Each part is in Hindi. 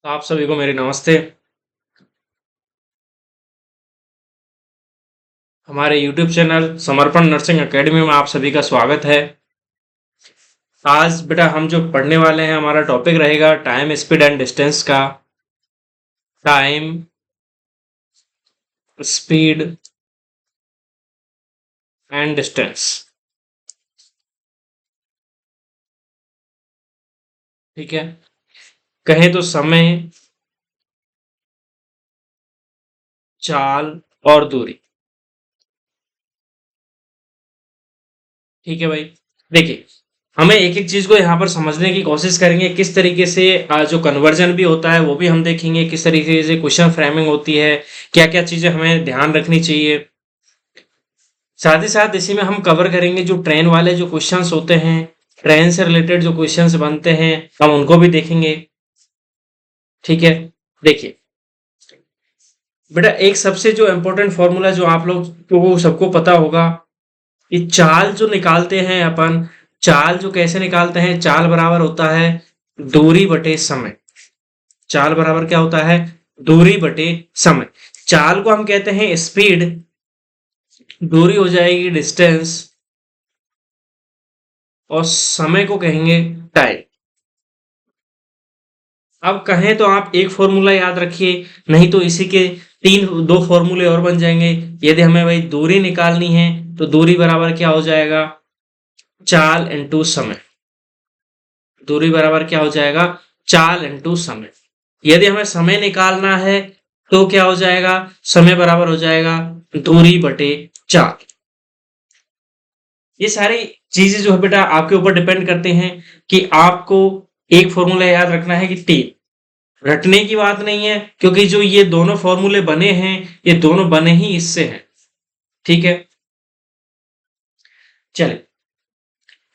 तो आप सभी को मेरी नमस्ते। हमारे YouTube चैनल समर्पण नर्सिंग एकेडमी में आप सभी का स्वागत है। आज बेटा हम जो पढ़ने वाले हैं हमारा टॉपिक रहेगा टाइम स्पीड एंड डिस्टेंस का। टाइम स्पीड एंड डिस्टेंस, ठीक है। कहें तो समय, चाल और दूरी, ठीक है भाई। देखिए, हमें एक एक चीज को यहाँ पर समझने की कोशिश करेंगे, किस तरीके से जो कन्वर्जन भी होता है वो भी हम देखेंगे, किस तरीके से क्वेश्चन फ्रेमिंग होती है, क्या क्या चीजें हमें ध्यान रखनी चाहिए। साथ ही साथ इसी में हम कवर करेंगे जो ट्रेन वाले जो क्वेश्चंस होते हैं, ट्रेन से रिलेटेड जो क्वेश्चंस बनते हैं हम उनको भी देखेंगे, ठीक है। देखिए बेटा, एक सबसे जो इम्पोर्टेंट फॉर्मूला जो आप लोग को सबको पता होगा, ये चाल जो निकालते हैं अपन, चाल जो कैसे निकालते हैं, चाल बराबर होता है दूरी बटे समय। चाल बराबर क्या होता है? दूरी बटे समय। चाल को हम कहते हैं स्पीड, दूरी हो जाएगी डिस्टेंस, और समय को कहेंगे टाइम। अब कहें तो आप एक फॉर्मूला याद रखिए, नहीं तो इसी के दो फॉर्मूले और बन जाएंगे। यदि हमें भाई दूरी निकालनी है तो दूरी बराबर क्या हो जाएगा? चाल इंटू समय। दूरी बराबर क्या हो जाएगा? चाल इंटू समय। यदि हमें समय निकालना है तो क्या हो जाएगा? समय बराबर हो जाएगा दूरी बटे चाल। ये सारी चीजें जो है बेटा आपके ऊपर डिपेंड करते हैं कि आपको एक फॉर्मूला याद रखना है कि टी। रटने की बात नहीं है, क्योंकि जो ये दोनों फॉर्मूले बने हैं ये दोनों बने ही इससे हैं, ठीक है। चले,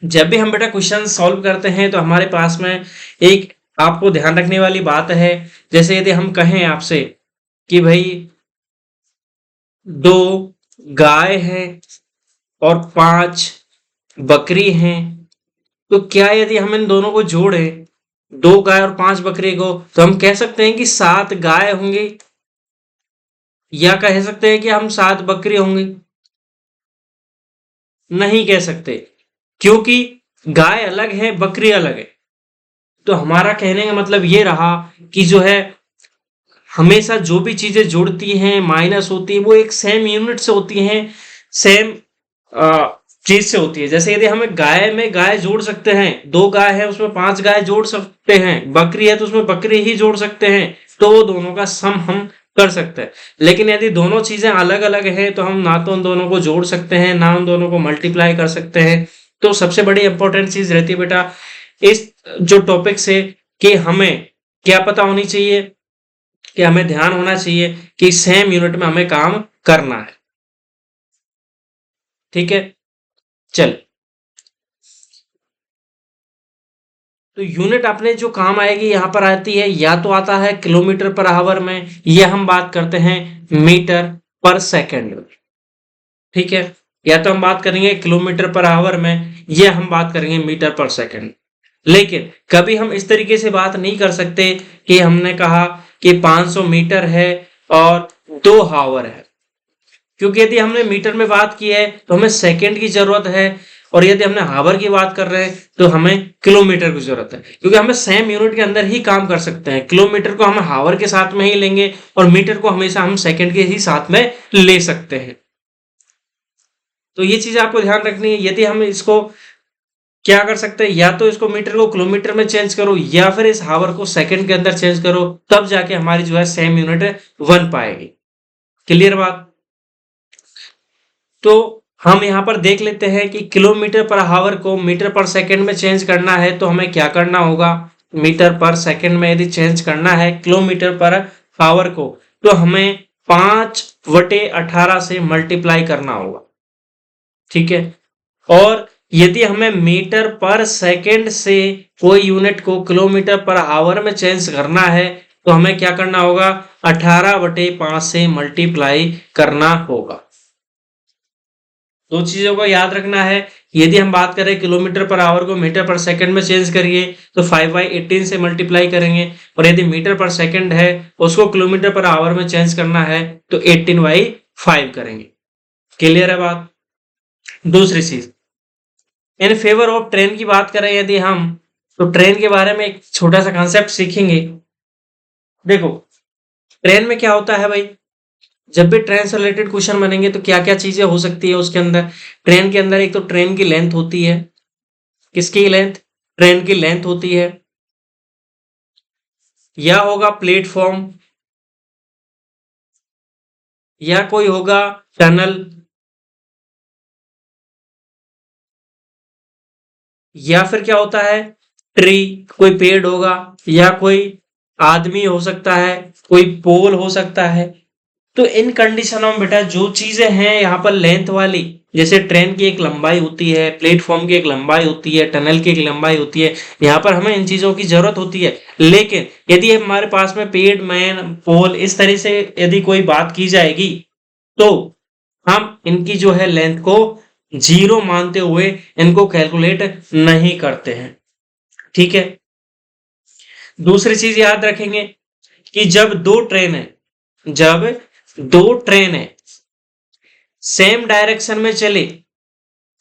जब भी हम बेटा क्वेश्चन सॉल्व करते हैं तो हमारे पास में एक आपको ध्यान रखने वाली बात है। जैसे यदि हम कहें आपसे कि भाई दो गाय हैं और 5 बकरी हैं, तो क्या यदि हम इन दोनों को जोड़ें, 2 गाय और 5 बकरी को, तो हम कह सकते हैं कि 7 गाय होंगे, या कह सकते हैं कि हम 7 बकरी होंगे? नहीं कह सकते, क्योंकि गाय अलग है बकरी अलग है। तो हमारा कहने का मतलब ये रहा कि जो है हमेशा जो भी चीजें जुड़ती हैं, माइनस होती है, वो एक सेम यूनिट से होती हैं, सेम चीज से होती है। जैसे यदि हमें गाय में गाय जोड़ सकते हैं, 2 गाय है उसमें 5 गाय जोड़ सकते हैं, बकरी है तो उसमें बकरी ही जोड़ सकते हैं, तो वो दोनों का सम हम कर सकते हैं। लेकिन यदि दोनों चीजें अलग अलग हैं तो हम ना तो उन दोनों को जोड़ सकते हैं ना उन दोनों को मल्टीप्लाई कर सकते हैं। तो सबसे बड़ी इंपॉर्टेंट चीज रहती है बेटा इस जो टॉपिक से, कि हमें क्या पता होनी चाहिए, कि हमें ध्यान होना चाहिए कि सेम यूनिट में हमें काम करना है, ठीक है। चल, तो यूनिट अपने जो काम आएगी यहां पर आती है, या तो आता है किलोमीटर पर आवर में, या हम बात करते हैं मीटर पर सेकंड में, ठीक है। या तो हम बात करेंगे किलोमीटर पर आवर में, या हम बात करेंगे मीटर पर सेकंड। लेकिन कभी हम इस तरीके से बात नहीं कर सकते कि हमने कहा कि 500 मीटर है और 2 हावर है, क्योंकि यदि हमने मीटर में बात की है तो हमें सेकंड की जरूरत है, और यदि हमने हावर की बात कर रहे हैं तो हमें किलोमीटर की जरूरत है, क्योंकि हमें सेम यूनिट के अंदर ही काम कर सकते हैं। किलोमीटर को हम हावर के साथ में ही लेंगे और मीटर को हमेशा हम सेकंड के ही साथ में ले सकते हैं। तो ये चीज आपको ध्यान रखनी है। यदि हम इसको क्या कर सकते हैं, या तो इसको मीटर को किलोमीटर में चेंज करो, या फिर इस हावर को सेकंड के अंदर चेंज करो, तब जाके हमारी जो है सेम यूनिट बन पाएगी। क्लियर बात? तो हम यहाँ पर देख लेते हैं कि किलोमीटर पर हावर को मीटर पर सेकंड में चेंज करना है तो हमें क्या करना होगा। मीटर पर सेकंड में यदि चेंज करना है किलोमीटर पर हावर को, तो हमें 5/18 से मल्टीप्लाई करना होगा, ठीक है। और यदि हमें मीटर पर सेकंड से कोई यूनिट को किलोमीटर पर आवर में चेंज करना है तो हमें क्या करना होगा? 18/5 से मल्टीप्लाई करना होगा। दो चीजों को याद रखना है, यदि हम बात करें किलोमीटर पर आवर को मीटर पर सेकंड में चेंज करिए तो 5/18 से मल्टीप्लाई करेंगे, और यदि मीटर पर सेकंड है उसको किलोमीटर पर आवर में चेंज करना है तो 18/5 करेंगे। क्लियर है बात? दूसरी चीज, इन फेवर ऑफ ट्रेन की बात करें यदि हम, तो ट्रेन के बारे में एक छोटा सा कॉन्सेप्ट सीखेंगे। देखो ट्रेन में क्या होता है भाई, जब भी ट्रेन से रिलेटेड क्वेश्चन बनेंगे तो क्या क्या चीजें हो सकती है उसके अंदर। ट्रेन के अंदर एक तो ट्रेन की लेंथ होती है। किसकी लेंथ? ट्रेन की लेंथ होती है। या होगा प्लेटफॉर्म, या कोई होगा टनल, या फिर क्या होता है ट्री, कोई पेड़ होगा, या कोई आदमी हो सकता है, कोई पोल हो सकता है। तो इन कंडीशनों में बेटा जो चीजें हैं यहाँ पर लेंथ वाली, जैसे ट्रेन की एक लंबाई होती है, प्लेटफॉर्म की एक लंबाई होती है, टनल की एक लंबाई होती है, यहाँ पर हमें इन चीजों की जरूरत होती है। लेकिन यदि हमारे पास में पेड़, मैन, पोल इस तरह से यदि कोई बात की जाएगी तो हम इनकी जो है लेंथ को जीरो मानते हुए इनको कैलकुलेट नहीं करते हैं। ठीक है। दूसरी चीज याद रखेंगे कि जब दो ट्रेन है सेम डायरेक्शन में चले,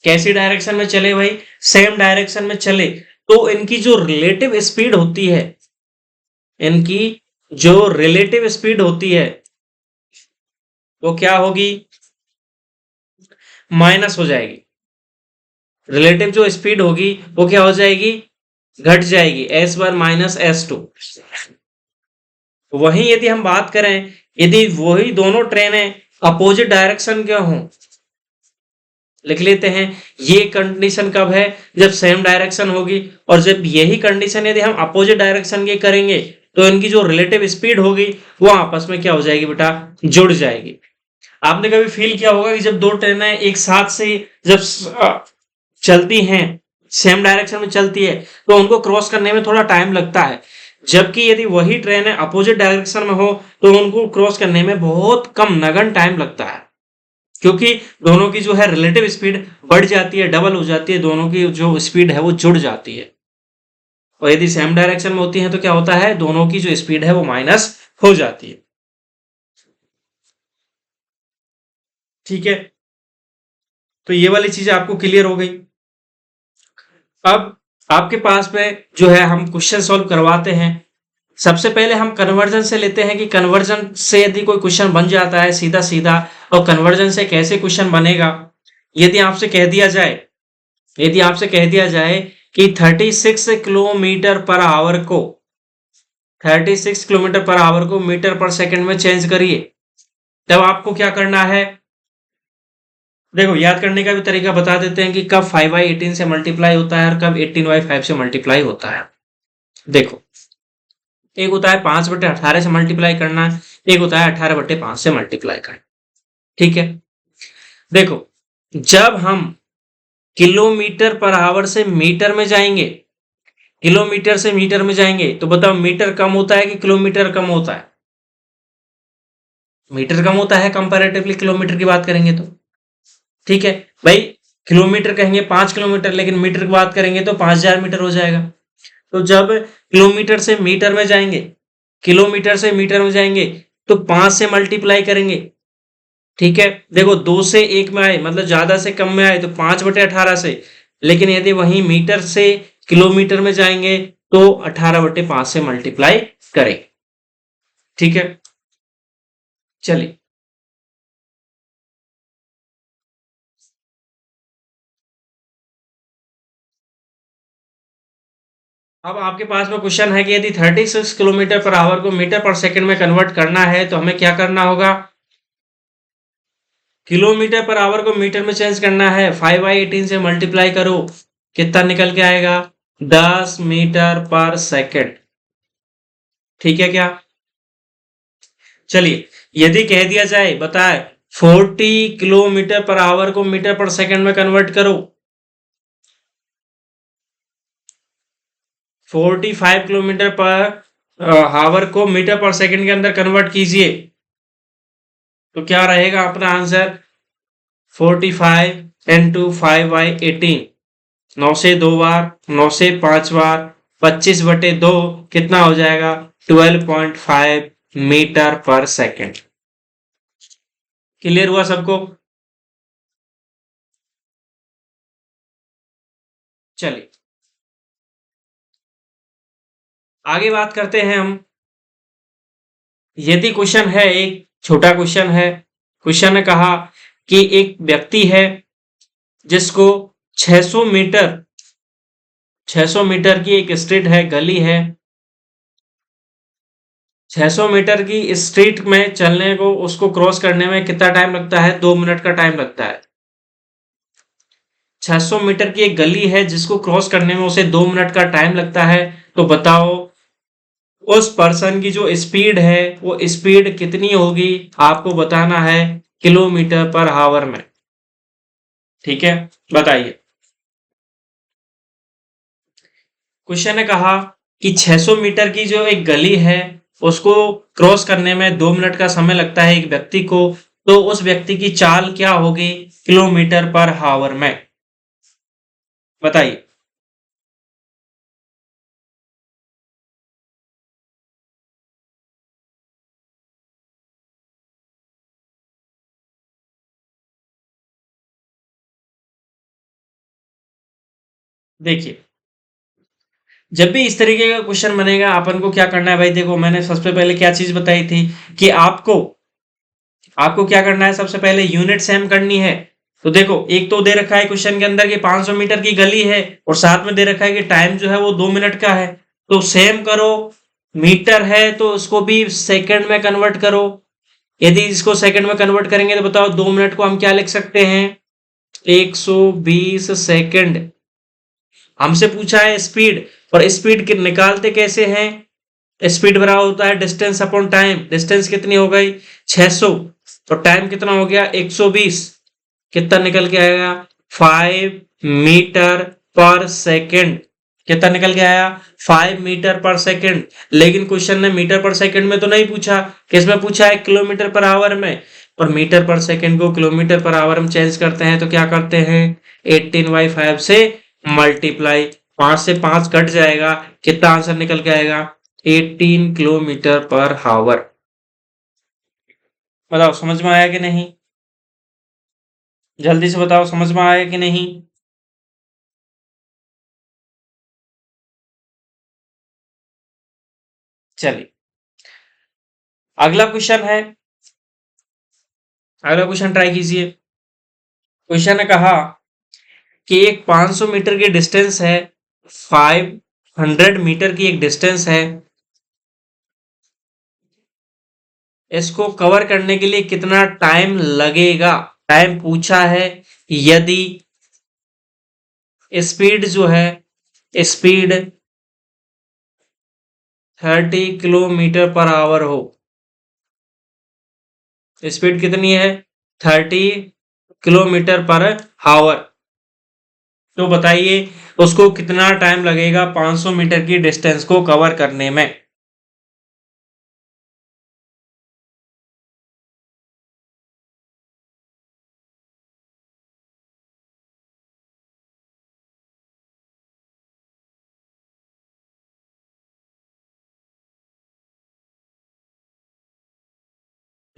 कैसी डायरेक्शन में चले भाई? सेम डायरेक्शन में चले, तो इनकी जो रिलेटिव स्पीड होती है, इनकी जो रिलेटिव स्पीड होती है वो क्या होगी? माइनस हो जाएगी। रिलेटिव जो स्पीड होगी वो क्या हो जाएगी? घट जाएगी, s1 - s2। वहीं यदि हम बात करें, यदि वही दोनों ट्रेनें अपोजिट डायरेक्शन के हों, लिख लेते हैं ये कंडीशन कब है? जब सेम डायरेक्शन होगी। और जब यही कंडीशन यदि हम अपोजिट डायरेक्शन की करेंगे तो इनकी जो रिलेटिव स्पीड होगी वो आपस में क्या हो जाएगी बेटा? जुड़ जाएगी। आपने कभी फील किया होगा कि जब दो ट्रेनें एक साथ से जब चलती हैं, सेम डायरेक्शन में चलती है, तो उनको क्रॉस करने में थोड़ा टाइम लगता है। जबकि यदि वही ट्रेनें अपोजिट डायरेक्शन में हो तो उनको क्रॉस करने में बहुत कम, नगन टाइम लगता है, क्योंकि दोनों की जो है रिलेटिव स्पीड बढ़ जाती है, डबल हो जाती है, दोनों की जो स्पीड है वो जुड़ जाती है। और यदि सेम डायरेक्शन में होती है तो क्या होता है? दोनों की जो स्पीड है वो माइनस हो जाती है। ठीक है, तो ये वाली चीज आपको क्लियर हो गई। अब आपके पास में जो है हम क्वेश्चन सॉल्व करवाते हैं। सबसे पहले हम कन्वर्जन से लेते हैं कि कन्वर्जन से यदि कोई क्वेश्चन बन जाता है सीधा सीधा, और कन्वर्जन से कैसे क्वेश्चन बनेगा। यदि आपसे कह दिया जाए कि 36 किलोमीटर पर आवर को 36 किलोमीटर पर आवर को मीटर पर सेकंड में चेंज करिए, तब आपको क्या करना है? देखो याद करने का भी तरीका बता देते हैं कि कब 5/18 से मल्टीप्लाई होता है और कब 18/5 से मल्टीप्लाई होता है। देखो एक होता है 5/18 से मल्टीप्लाई करना, एक होता है 18/5 से मल्टीप्लाई करना। ठीक है, देखो जब हम किलोमीटर पर आवर से मीटर में जाएंगे, किलोमीटर से मीटर में जाएंगे, तो बताओ मीटर कम होता है कि किलोमीटर कम होता है? मीटर कम होता है कंपैरेटिवली किलोमीटर की बात करेंगे तो। ठीक है भाई, किलोमीटर कहेंगे 5 किलोमीटर, लेकिन मीटर की बात करेंगे तो 5000 मीटर हो जाएगा। तो जब किलोमीटर से मीटर में जाएंगे, किलोमीटर से मीटर में जाएंगे तो 5 से मल्टीप्लाई करेंगे। ठीक है, देखो 2 से 1 में आए मतलब ज्यादा से कम में आए तो 5/18 से, लेकिन यदि वही मीटर से किलोमीटर में जाएंगे तो 18/5 से मल्टीप्लाई करें। ठीक है, चलिए अब आपके पास में क्वेश्चन है कि यदि 36 किलोमीटर पर आवर को मीटर पर सेकंड में कन्वर्ट करना है तो हमें क्या करना होगा? किलोमीटर पर आवर को मीटर में चेंज करना है, 5/18 से मल्टीप्लाई करो, कितना निकल के आएगा? 10 मीटर पर सेकंड। ठीक है क्या? चलिए यदि कह दिया जाए, बताए 40 किलोमीटर पर आवर को मीटर पर सेकंड में कन्वर्ट करो, 45 किलोमीटर पर आवर को मीटर पर सेकंड के अंदर कन्वर्ट कीजिए, तो क्या रहेगा अपना आंसर? 45 इंटू 5/18, 9 से 2 बार, 9 से 5 बार, 25/2 कितना हो जाएगा? 12.5 मीटर पर सेकेंड। क्लियर हुआ सबको? चलिए आगे बात करते हैं हम। यदि क्वेश्चन है, एक छोटा क्वेश्चन है। क्वेश्चन ने कहा कि एक व्यक्ति है जिसको 600 मीटर 600 मीटर की एक स्ट्रीट है, गली है। 600 मीटर की स्ट्रीट में चलने को, उसको क्रॉस करने में कितना टाइम लगता है? 2 मिनट का टाइम लगता है। 600 मीटर की एक गली है जिसको क्रॉस करने में उसे 2 मिनट का टाइम लगता है। तो बताओ उस पर्सन की जो स्पीड है वो स्पीड कितनी होगी? आपको बताना है किलोमीटर पर आवर में। ठीक है, बताइए। क्वेश्चन ने कहा कि 600 मीटर की जो एक गली है उसको क्रॉस करने में 2 मिनट का समय लगता है एक व्यक्ति को। तो उस व्यक्ति की चाल क्या होगी किलोमीटर पर आवर में? बताइए। देखिए, जब भी इस तरीके का क्वेश्चन बनेगा अपन को क्या करना है भाई? देखो, मैंने सबसे पहले क्या चीज बताई थी कि आपको आपको क्या करना है? सबसे पहले यूनिट सेम करनी है। तो देखो, एक तो दे रखा है क्वेश्चन के अंदर कि 500 मीटर की गली है और साथ में दे रखा है कि टाइम जो है वो 2 मिनट का है। तो सेम करो। मीटर है तो उसको भी सेकंड में कन्वर्ट करो। यदि इसको सेकंड में कन्वर्ट करेंगे तो बताओ 2 मिनट को हम क्या लिख सकते हैं? 120 सेकंड। हमसे पूछा है स्पीड, और स्पीड निकालते कैसे हैं? स्पीड बराबर होता है डिस्टेंस अपॉन टाइम। डिस्टेंस कितनी हो गई? 600। तो टाइम कितना हो गया? 120। कितना निकल के आएगा? 5 मीटर पर सेकेंड। कितना निकल के आया? 5 मीटर पर सेकेंड। लेकिन क्वेश्चन ने मीटर पर सेकेंड में तो नहीं पूछा, किसमें पूछा है? किलोमीटर पर आवर में। और मीटर पर सेकेंड को किलोमीटर पर आवर में चेंज करते हैं तो क्या करते हैं? 18/5 से मल्टीप्लाई। 5 से 5 कट जाएगा, कितना आंसर निकल के आएगा? 18 किलोमीटर पर आवर। बताओ समझ में आया कि नहीं? जल्दी से बताओ समझ में आया कि नहीं? चलिए अगला क्वेश्चन है। अगला क्वेश्चन ट्राई कीजिए। क्वेश्चन ने कहा कि एक 500 मीटर की डिस्टेंस है, 500 मीटर की एक डिस्टेंस है। इसको कवर करने के लिए कितना टाइम लगेगा? टाइम पूछा है। यदि स्पीड जो है, स्पीड 30 किलोमीटर पर आवर हो। स्पीड कितनी है? 30 किलोमीटर पर आवर। तो बताइए उसको कितना टाइम लगेगा 500 मीटर की डिस्टेंस को कवर करने में?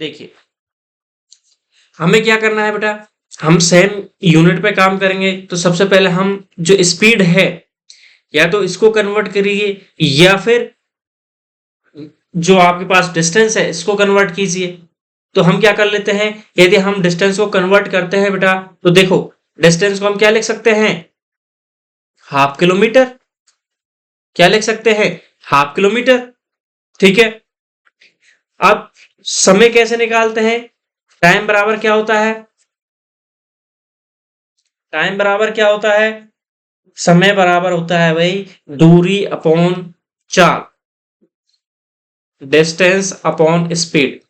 देखिए, हमें क्या करना है बेटा? हम सेम यूनिट पे काम करेंगे। तो सबसे पहले हम जो स्पीड है, या तो इसको कन्वर्ट करिए या फिर जो आपके पास डिस्टेंस है इसको कन्वर्ट कीजिए। तो हम क्या कर लेते हैं? यदि हम डिस्टेंस को कन्वर्ट करते हैं बेटा, तो देखो डिस्टेंस को हम क्या लिख सकते हैं? Half kilometre. क्या लिख सकते हैं? Half kilometre. ठीक है। अब समय कैसे निकालते हैं? टाइम बराबर क्या होता है? टाइम बराबर क्या होता है? समय बराबर होता है भाई दूरी अपॉन चाल, डिस्टेंस अपॉन स्पीड।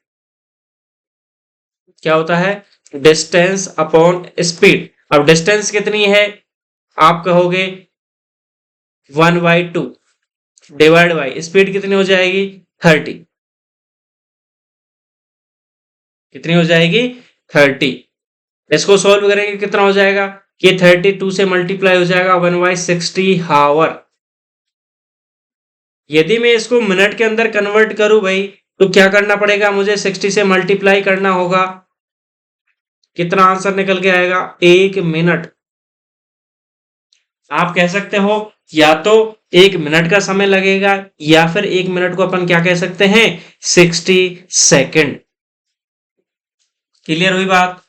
क्या होता है? Distance upon speed. अब डिस्टेंस कितनी है? आप कहोगे 1/2 डिवाइड बाई स्पीड कितनी हो जाएगी? 30। कितनी हो जाएगी? 30। इसको सॉल्व करेंगे कितना हो जाएगा, ये 32 से मल्टीप्लाई हो जाएगा 1/60 हावर। यदि मैं इसको मिनट के अंदर कन्वर्ट करूं भाई, तो क्या करना पड़ेगा, मुझे 60 से मल्टीप्लाई करना होगा। कितना आंसर निकल के आएगा, 1 मिनट। आप कह सकते हो या तो 1 मिनट का समय लगेगा, या फिर 1 मिनट को अपन क्या कह सकते हैं, 60 सेकेंड। क्लियर हुई बात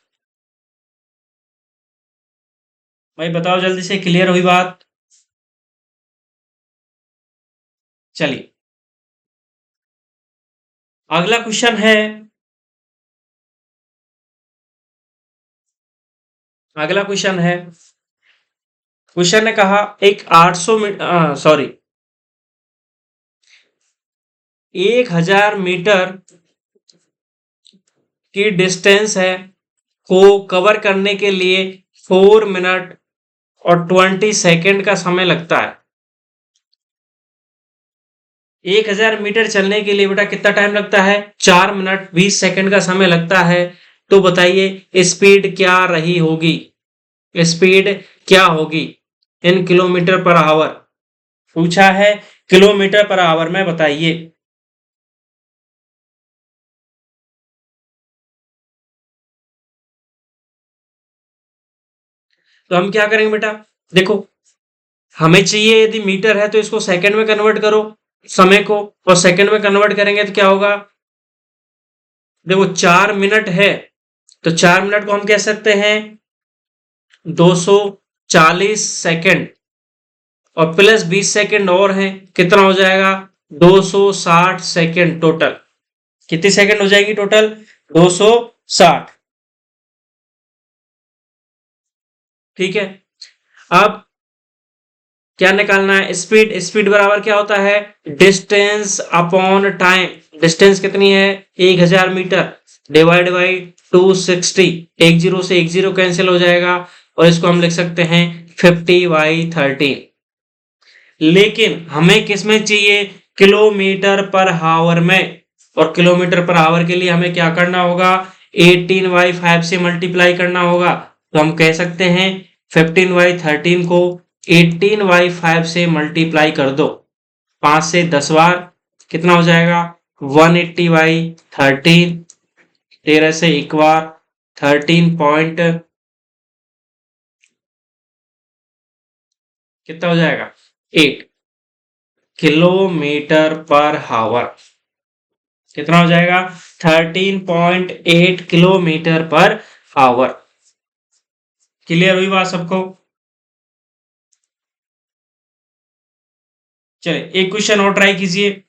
भाई, बताओ जल्दी से, क्लियर हुई बात। चलिए अगला क्वेश्चन है, अगला क्वेश्चन है, क्वेश्चन ने कहा एक 800 सॉरी 1000 मीटर की डिस्टेंस है को कवर करने के लिए 4 मिनट और 20 सेकेंड का समय लगता है। 1000 मीटर चलने के लिए बेटा कितना टाइम लगता है, 4 मिनट 20 सेकेंड का समय लगता है। तो बताइए स्पीड क्या रही होगी, स्पीड क्या होगी इन किलोमीटर पर आवर, पूछा है किलोमीटर पर आवर में, बताइए। तो हम क्या करेंगे बेटा, देखो हमें चाहिए यदि मीटर है तो इसको सेकंड में कन्वर्ट करो समय को, और सेकंड में कन्वर्ट करेंगे तो क्या होगा, देखो 4 मिनट है तो 4 मिनट को हम कह सकते हैं 240 सेकेंड, और प्लस 20 सेकेंड और हैं, कितना हो जाएगा 260 सेकेंड टोटल। कितनी सेकेंड हो जाएगी टोटल, 260। ठीक है, अब क्या निकालना है, स्पीड। स्पीड बराबर क्या होता है, डिस्टेंस अपॉन टाइम। डिस्टेंस कितनी है, 1000 मीटर, डिवाइड बाई 260। 10 से 10 कैंसिल हो जाएगा, और इसको हम लिख सकते हैं 50/13। लेकिन हमें किसमें चाहिए, किलोमीटर पर हावर में, और किलोमीटर पर आवर के लिए हमें क्या करना होगा, 18/5 से मल्टीप्लाई करना होगा। तो हम कह सकते हैं 15/13 को 18/5 से मल्टीप्लाई कर दो, 5 से 10 बार, कितना हो जाएगा 180/13। 13 से एक बार 13 पॉइंट कितना हो जाएगा 8 किलोमीटर पर हावर। कितना हो जाएगा 13.8 किलोमीटर पर आवर। क्लियर हुई बात सबको। चलिए एक क्वेश्चन और ट्राई कीजिए।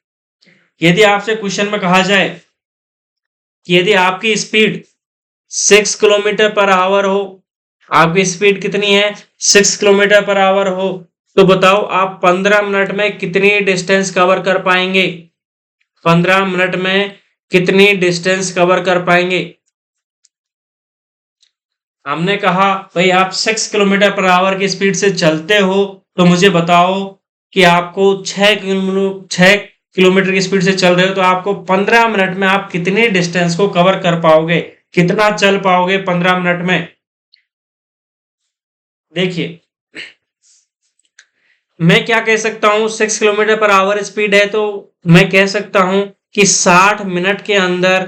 यदि आपसे क्वेश्चन में कहा जाए कि यदि आपकी स्पीड 6 किलोमीटर पर आवर हो, आपकी स्पीड कितनी है 6 किलोमीटर पर आवर हो, तो बताओ आप 15 मिनट में कितनी डिस्टेंस कवर कर पाएंगे, 15 मिनट में कितनी डिस्टेंस कवर कर पाएंगे। हमने कहा भाई आप 6 किलोमीटर पर आवर की स्पीड से चलते हो, तो मुझे बताओ कि आपको 6 किलोमीटर की स्पीड से चल रहे हो, तो आपको 15 मिनट में आप कितनी डिस्टेंस को कवर कर पाओगे, कितना चल पाओगे 15 मिनट में। देखिए मैं क्या कह सकता हूं, 6 किलोमीटर पर आवर स्पीड है, तो मैं कह सकता हूं कि 60 मिनट के अंदर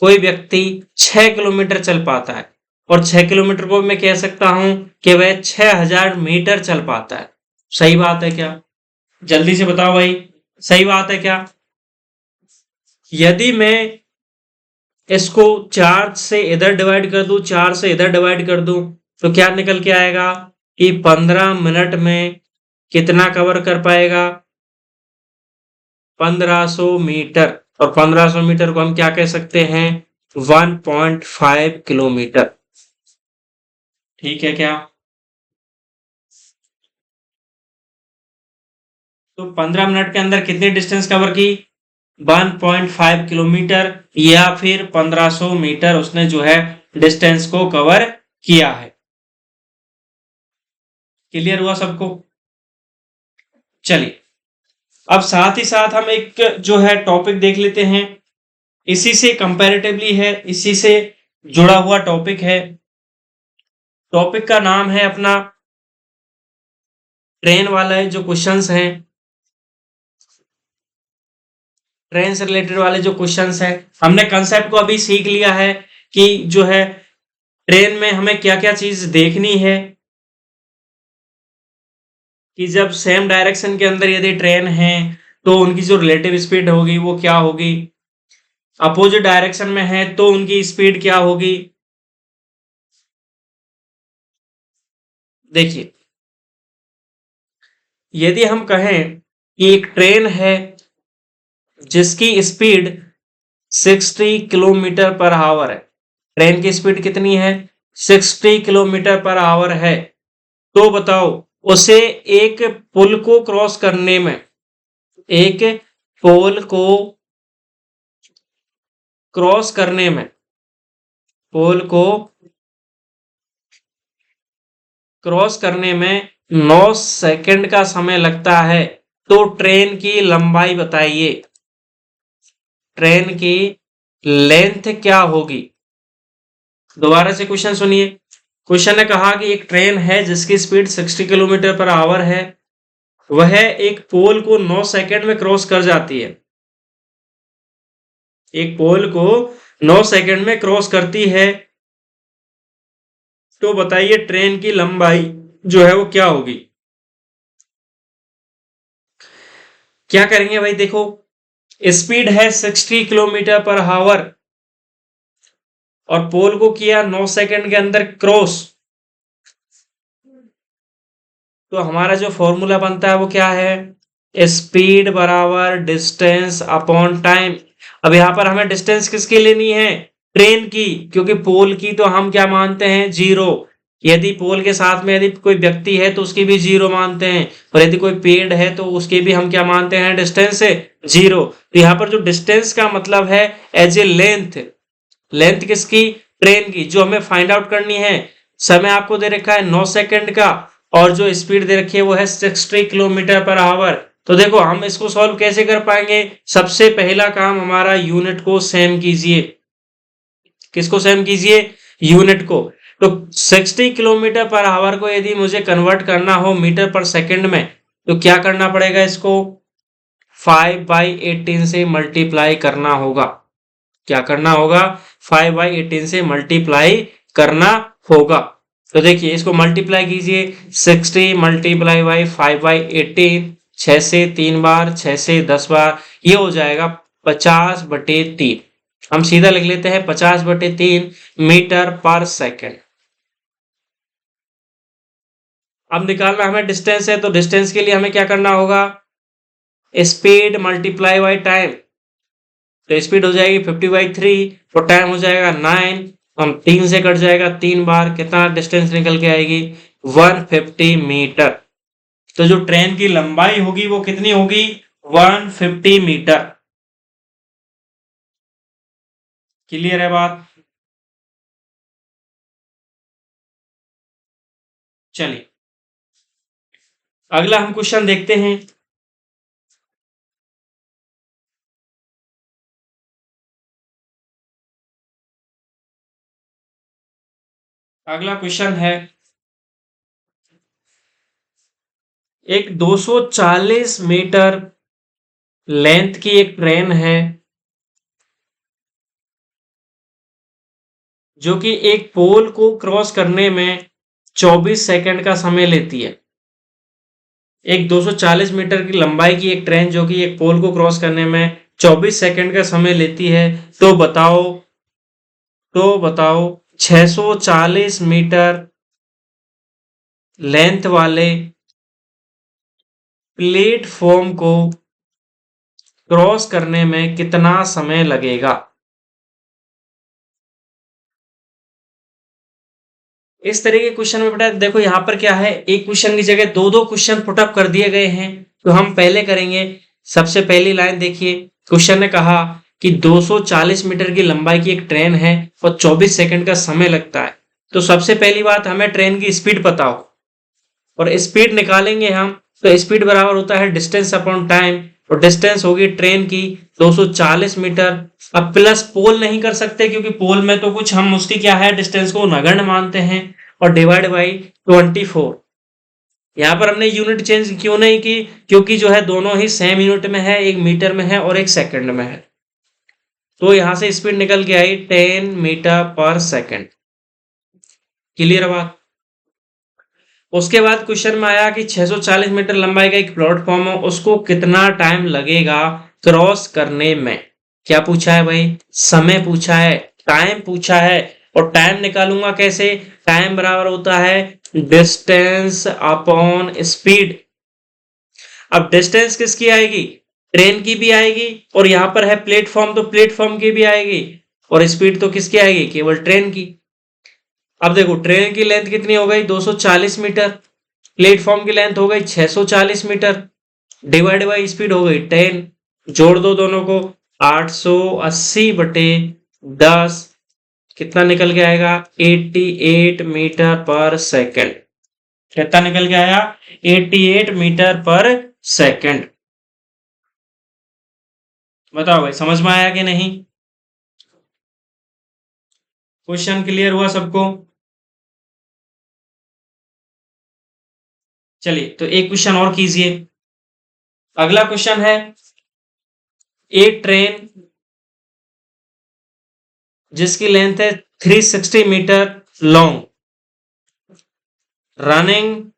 कोई व्यक्ति 6 किलोमीटर चल पाता है, और 6 किलोमीटर को मैं कह सकता हूं कि वह 6000 मीटर चल पाता है। सही बात है क्या, जल्दी से बताओ भाई, सही बात है क्या। यदि मैं इसको 4 से इधर डिवाइड कर दूं, 4 से इधर डिवाइड कर दूं, तो क्या निकल के आएगा कि 15 मिनट में कितना कवर कर पाएगा, 1500 मीटर। और 1500 मीटर को हम क्या कह सकते हैं, 1.5 किलोमीटर। ठीक है क्या, तो 15 मिनट के अंदर कितनी डिस्टेंस कवर की, 1.5 किलोमीटर, या फिर 1500 मीटर उसने जो है डिस्टेंस को कवर किया है। क्लियर हुआ सबको। चलिए अब साथ ही साथ हम एक जो है टॉपिक देख लेते हैं, इसी से कंपैरेटिवली है, इसी से जुड़ा हुआ टॉपिक है। टॉपिक का नाम है अपना ट्रेन वाला है, जो क्वेश्चंस हैं ट्रेन से रिलेटेड वाले जो क्वेश्चंस हैं, हमने कंसेप्ट को अभी सीख लिया है कि जो है ट्रेन में हमें क्या क्या चीज देखनी है, कि जब सेम डायरेक्शन के अंदर यदि ट्रेन है तो उनकी जो रिलेटिव स्पीड होगी वो क्या होगी, अपोजिट डायरेक्शन में है तो उनकी स्पीड क्या होगी। देखिए, यदि हम कहें कि एक ट्रेन है जिसकी स्पीड 60 किलोमीटर पर आवर है, ट्रेन की स्पीड कितनी है, 60 किलोमीटर पर आवर है, तो बताओ उसे एक पुल को क्रॉस करने में, एक पोल को क्रॉस करने में, पोल को क्रॉस करने में 9 सेकंड का समय लगता है, तो ट्रेन की लंबाई बताइए, ट्रेन की लेंथ क्या होगी। दोबारा से क्वेश्चन सुनिए। क्वेश्चन ने कहा कि एक ट्रेन है जिसकी स्पीड 60 किलोमीटर पर आवर है, वह एक पोल को 9 सेकंड में क्रॉस कर जाती है, एक पोल को 9 सेकंड में क्रॉस करती है, तो बताइए ट्रेन की लंबाई जो है वो क्या होगी। क्या करेंगे भाई, देखो स्पीड है 60 किलोमीटर पर आवर और पोल को किया 9 सेकंड के अंदर क्रॉस, तो हमारा जो फॉर्मूला बनता है वो क्या है, स्पीड बराबर डिस्टेंस अपॉन टाइम। अब यहां पर हमें डिस्टेंस किसकी लेनी है, ट्रेन की, क्योंकि पोल की तो हम क्या मानते हैं, जीरो। यदि पोल के साथ में यदि कोई व्यक्ति है तो उसकी भी जीरो मानते हैं, और यदि कोई पेड़ है तो उसकी भी हम क्या मानते हैं, डिस्टेंस से जीरो। तो यहाँ पर जो डिस्टेंस का मतलब है एज ए लेंथ, लेंथ किसकी, ट्रेन की, जो हमें फाइंड आउट करनी है। समय आपको दे रखा है 9 सेकंड का और जो स्पीड दे रखी है वो है 60 किलोमीटर पर आवर। तो देखो हम इसको सॉल्व कैसे कर पाएंगे, सबसे पहला काम हमारा यूनिट को सेम कीजिए। किसको सेम कीजिए, यूनिट को। तो 60 किलोमीटर पर आवर को यदि मुझे कन्वर्ट करना हो मीटर पर सेकंड में, तो क्या करना पड़ेगा, इसको 5/18 से मल्टीप्लाई करना होगा। क्या करना होगा, 5/18 से मल्टीप्लाई करना होगा। तो देखिए इसको मल्टीप्लाई कीजिए, 60 मल्टीप्लाई बाई 5/18, 6 से 3 बार, 6 से 10 बार, ये हो जाएगा 50/3। हम सीधा लिख लेते हैं 50/3 मीटर पर सेकंड। अब निकालना हमें डिस्टेंस है, तो डिस्टेंस के लिए हमें क्या करना होगा, स्पीड मल्टीप्लाई बाई टाइम, तो स्पीड हो जाएगी 50/3 और टाइम हो जाएगा 9, हम 3 से कट जाएगा 3 बार, कितना डिस्टेंस निकल के आएगी, 150 मीटर। तो जो ट्रेन की लंबाई होगी वो कितनी होगी, 150 मीटर। क्लियर है बात। चलिए अगला हम क्वेश्चन देखते हैं। अगला क्वेश्चन है, एक 240 मीटर लेंथ की एक ट्रेन है जो कि एक पोल को क्रॉस करने में 24 सेकंड का समय लेती है। एक 240 मीटर की लंबाई की एक ट्रेन जो कि एक पोल को क्रॉस करने में 24 सेकंड का समय लेती है, तो बताओ 640 मीटर लेंथ वाले प्लेटफॉर्म को क्रॉस करने में कितना समय लगेगा। इस तरह के क्वेश्चन में बेटा देखो यहाँ पर क्या है, एक क्वेश्चन की जगह दो क्वेश्चन पुटअप कर दिए गए हैं। तो हम पहले करेंगे, सबसे पहली लाइन देखिए, क्वेश्चन ने कहा कि 240 मीटर की लंबाई की एक ट्रेन है और 24 सेकंड का समय लगता है। तो सबसे पहली बात हमें ट्रेन की स्पीड पता हो और स्पीड निकालेंगे हम, तो स्पीड बराबर होता है डिस्टेंस अपॉन टाइम, और डिस्टेंस होगी ट्रेन की 240 मीटर। अब प्लस पोल नहीं कर सकते क्योंकि पोल में तो कुछ हम उसकी क्या है डिस्टेंस को नगण्य मानते हैं, और डिवाइड बाई 24। यहाँ पर हमने यूनिट चेंज क्यों नहीं की? क्योंकि जो है दोनों ही सेम यूनिट में है, एक मीटर में है और एक सेकंड में है। तो यहाँ से स्पीड निकल के आई 10 मीटर पर सेकंड। क्लियर बात? उसके बाद क्वेश्चन में आया कि 640 मीटर लंबाई का एक प्लेटफॉर्म है, उसको कितना टाइम लगेगा क्रॉस करने में? क्या पूछा है भाई? समय पूछा है, टाइम पूछा है। और टाइम निकालूंगा कैसे? टाइम बराबर होता है डिस्टेंस अपॉन स्पीड। अब डिस्टेंस किसकी आएगी? ट्रेन की भी आएगी, और यहां पर है प्लेटफॉर्म तो प्लेटफॉर्म की भी आएगी, और स्पीड तो किसकी आएगी? केवल ट्रेन की। अब देखो ट्रेन की लेंथ कितनी हो गई? 240 मीटर। प्लेटफॉर्म की लेंथ हो गई 640 मीटर, डिवाइड बाई स्पीड हो गई 10। जोड़ दो दोनों को, 880 बटे 10 कितना निकल के आएगा? 88 मीटर पर सेकंड। कितना निकल के आया? 88 मीटर पर सेकंड। बताओ भाई समझ में आया कि नहीं? क्वेश्चन क्लियर हुआ सबको? चलिए तो एक क्वेश्चन और कीजिए। अगला क्वेश्चन है, एक ट्रेन जिसकी लेंथ है 360 metre long, running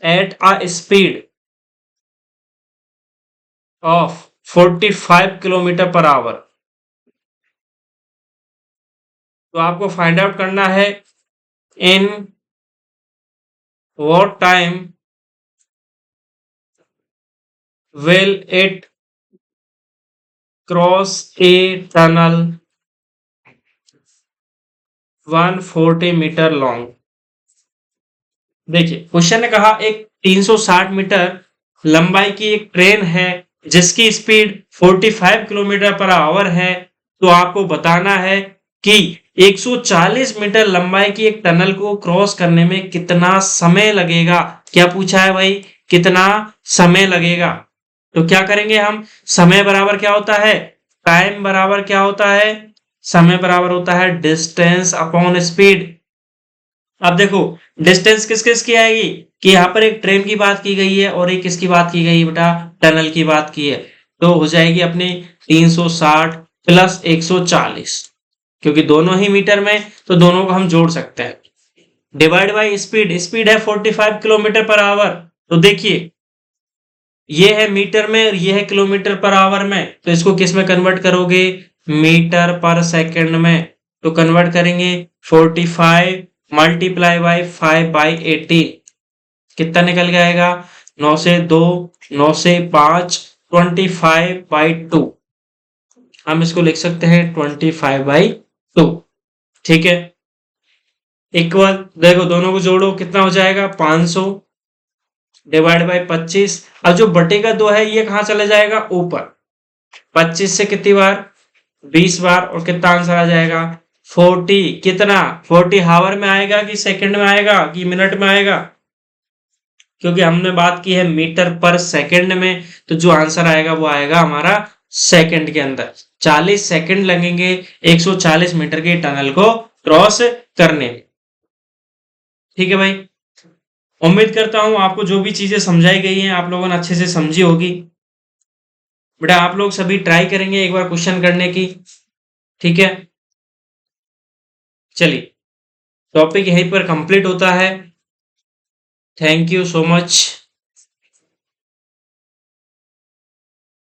at a speed of 45 kilometre per hour. तो आपको फाइंड आउट करना है in what time will it cross a tunnel 140 metre long. देखिए क्वेश्चन ने कहा एक 360 मीटर लंबाई की एक ट्रेन है जिसकी स्पीड 45 किलोमीटर पर आवर है। तो आपको बताना है कि 140 मीटर लंबाई की एक टनल को क्रॉस करने में कितना समय लगेगा। क्या पूछा है भाई? कितना समय लगेगा? तो क्या करेंगे हम? समय बराबर क्या होता है? टाइम बराबर क्या होता है? समय बराबर होता है डिस्टेंस अपॉन स्पीड। अब देखो डिस्टेंस किस किस की आएगी कि यहाँ पर एक ट्रेन की बात की गई है और एक किसकी बात की गई बेटा? टनल की बात की है। तो हो जाएगी अपनी 360 प्लस 140, क्योंकि दोनों ही मीटर में, तो दोनों को हम जोड़ सकते हैं। डिवाइड बाई स्पीड, स्पीड है 45 किलोमीटर पर आवर। तो देखिए ये है मीटर में और ये है किलोमीटर पर आवर में, तो इसको किस में कन्वर्ट करोगे? मीटर पर सेकंड में। तो कन्वर्ट करेंगे 45 मल्टीप्लाई बाई 5/18 कितना निकल के आएगा? 9 से 2, 9 से 5, 25/2। हम इसको लिख सकते हैं 25/2। ठीक है, एक बार देखो दोनों को जोड़ो कितना हो जाएगा? 500 डिवाइड बाई 25। अब जो बटे का 2 है ये कहां चला जाएगा? ऊपर। 25 से कितनी बार? 20 बार। और कितना आंसर आ जाएगा? 40। कितना? 40 हावर में आएगा कि सेकंड में आएगा कि मिनट में आएगा? क्योंकि हमने बात की है मीटर पर सेकंड में, तो जो आंसर आएगा वो आएगा हमारा सेकंड के अंदर। 40 सेकंड लगेंगे 140 मीटर के टनल को क्रॉस करने में। ठीक है भाई, उम्मीद करता हूं आपको जो भी चीजें समझाई गई हैं आप लोगों ने अच्छे से समझी होगी। बेटा आप लोग सभी ट्राई करेंगे एक बार क्वेश्चन करने की। ठीक है, चलिए टॉपिक यहीं पर कंप्लीट होता है। Thank you so much.